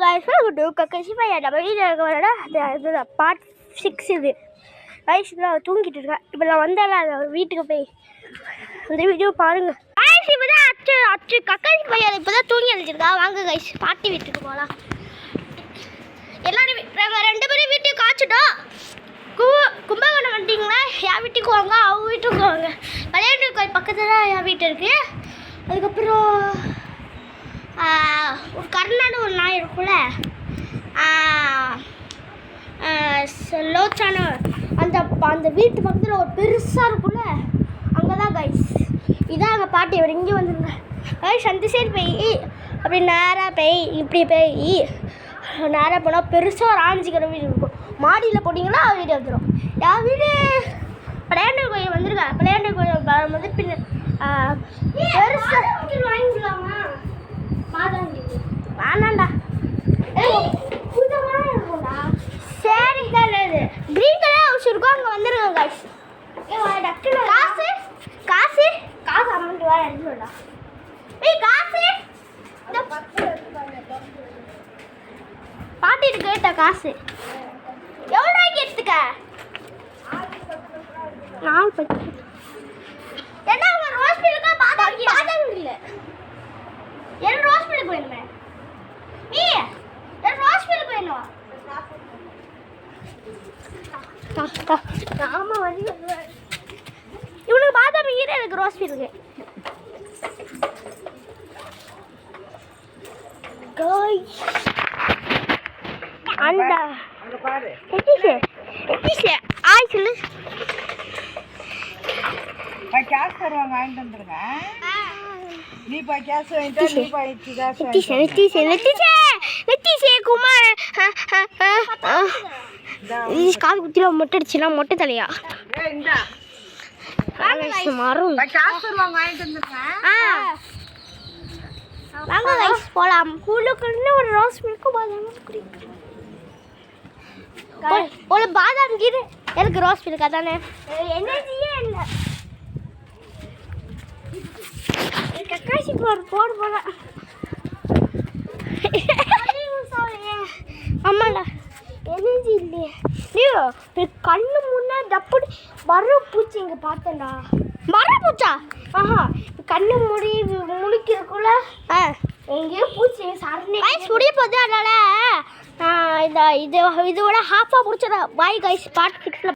guys, welcome to Kakashifa. நம்ம வீடியோட part 6 இது. guys நான் தூங்கிட்டு இருக்கேன். இப்போ நான் வந்தேன்ல வீட்டுக்கு போய் இந்த வீடியோ பாருங்க. guys இப்போதான் அச்சு கக்காசிஃபா இப்போதான் தூங்கி எழுந்திருக்கா. வாங்க guys பாட்டி வீட்டுக்கு போகலாம். எல்லாரும் ரெண்டு பேரும் வீட்டுக்கு காய்ச்சிட்டோம். கும்பகோணம் வந்துட்டீங்களா? என் வீட்டுக்கு வாங்க, அவங்க வீட்டுக்கு வாங்க. விளையாட்டு கோயில் பக்கத்தில் தான் என் வீட்டு இருக்குது. அதுக்கப்புறம் ஒரு கர்நாடு ஒரு நாய் இருக்குல்ல, லோச்சான அந்த வீட்டு பக்கத்தில் ஒரு பெருசாக இருக்குல்ல, அங்கே தான் கைஸ். இதான் எங்கள் பாட்டி. அவர் இங்கே வந்துருங்க கைஸ். அந்த சைடு போய் அப்படி நேராக போய் இப்படி போய் நேராக போனால் பெருசாக ஒரு ஆஞ்சிக்கிற வீடு இருக்கும். மாடியில் போட்டிங்கன்னா வீடு வந்துடும். என் வீடு பழையாண்டர் கோயில் வந்துருக்கேன். பழையாண்டர் கோயில் வந்து பின்ன பெருசாக வாங்கிக்கலாமா? வேணாண்டா, சரி தானே. இது க்ரீன் கலர் ஹவுஸ் இருக்கும், அங்கே வந்துருங்க காய்ஸ். காசு காசு காசு அமௌண்ட் வேறு எடுத்துடா. காசு பாட்டிட்டு கேட்ட காசு எவ்வளோ எடுத்துக்க? 4 பத்து. என்ன உங்க ரோஸ் மில்க்கா பாதாம் இல்லை? என் ரோஸ் மில்க் வேணுமே. நீ என் ரோஸ் மில்க் வேணும். ஆமா வரி இவனுக்கு பாதாம் ஈர, எனக்கு ரோஸ் மில்க். அந்த அங்க பாரு எட்டிஷே ஆய் சொல்லு. கேஸ் தருவாங்க, வாங்கிட்டு வந்துருங்க. நீ போய் கேஸ் வாங்கிட்டா, நீ போய் கேஸ் நெட்டிஷே குமார் காது குத்தில மொட்டை அடிச்சுனா மொட்டை தலையா மாறும். கேஸ் தருவாங்க, வாங்கிட்டு வந்துருங்க. வாங்க கைஸ் போலாம். கூலுக்குன்னு ஒரு ரோஸ் மில்க் பாதாம் குடிக்கிறேன். ஒரு பாதாம் கீரை எனக்கு ரோஸ் மில்க். அதானே எனர்ஜியே இல்லை. கக்காசி போட போகிறேன். ஆமாடா எனர்ஜி இல்லையே. நீ கண்ணு முன்னே டப்புடி வர பூச்சி இங்கே பார்த்தேன்டா. வர பூச்சா? ஆஹா, கண்ணு முடிக்கிறக்குள்ள எங்கேயோ பூச்சி சரணி கைஸ் முடிய போகுது. அதனால் இதோட ஹாஃபாக முடிச்சிடறேன். Bye guys, part 6.